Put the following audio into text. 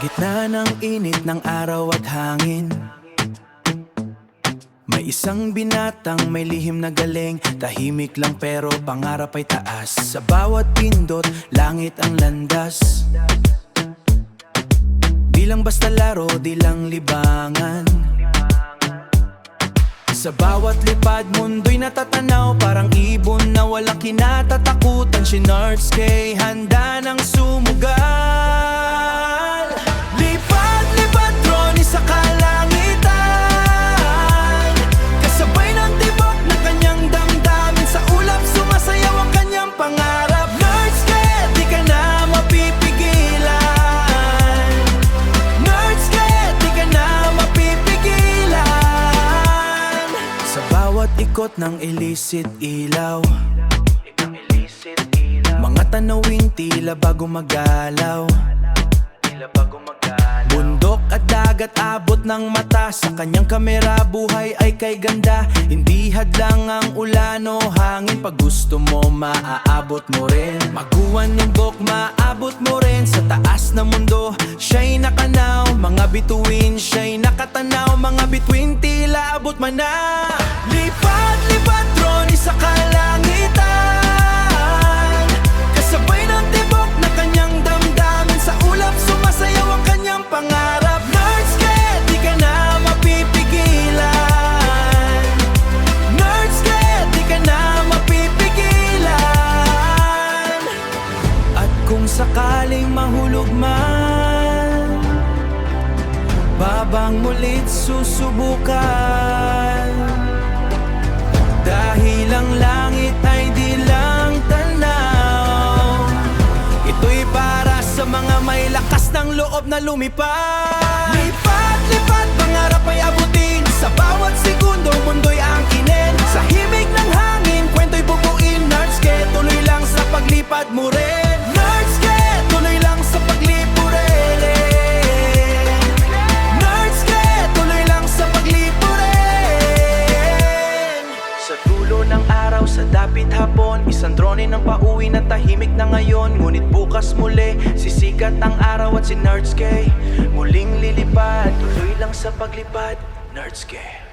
gitna ng init ng araw at hangin, may isang binatang may lihim na galing. Tahimik lang pero pangarap ay taas. Sa bawat pindot, langit ang landas. Di lang basta laro, di lang libangan. Sa bawat lipad, mundo'y natatanaw. Parang ibon na walang kinatatakutan. Si Nardsky, handa ng sumugal. Lipad, lipad, drone sa kalangitan. Kasabay ng tibok na kanyang damdamin. Sa ulap, sumasayaw ang kanyang pangarap. Nardsky, di ka na mapipigilan. Nardsky, di ka na mapipigilan. Sa bawat ikot ng illicit ilaw, mga tanawing tila bago magalaw. Bundok at dagat abot ng mata. Sa kanyang kamera buhay ay kay ganda. Hindi hadlang ang ulan o hangin. Pag gusto mo maaabot mo rin. Maguwan ng bok maabot mo rin. Sa taas na mundo siya'y nakanaw. Mga bituin siya'y nakatanaw. Mga bituin tila abot man na. Lipad, lipad, drone sa kalangitan. Kasabay ng tibok na kanyang damdamin. Sa ulap sumasayaw ang kanyang pangarap. Nardsky, di ka na mapipigilan. Nardsky, di ka na mapipigilan. At kung sakaling mahulog man, babang mulit susubukan. Dahil ang langit ay di lang tanaw. Ito'y para sa mga may lakas ng loob na lumipad. Lipad, lipad, pangarap ay abutin. Sa bawat segundo, mundo'y angkinin. Sa himig ng hangin, kwento'y bubuin. Nardsky, tuloy lang sa paglipad mo rin. Nardsky, tuloy lang sa paglipo rin. Nardsky, tuloy lang sa paglipo rin. Sa dulo ng araw, sa dapit hapon, isang drone ng pauwi na tahimik na ngayon. Ngunit bukas muli, sisikat ang araw at si Nardsky muling lilipad. Tuloy lang sa paglipad, Nardsky.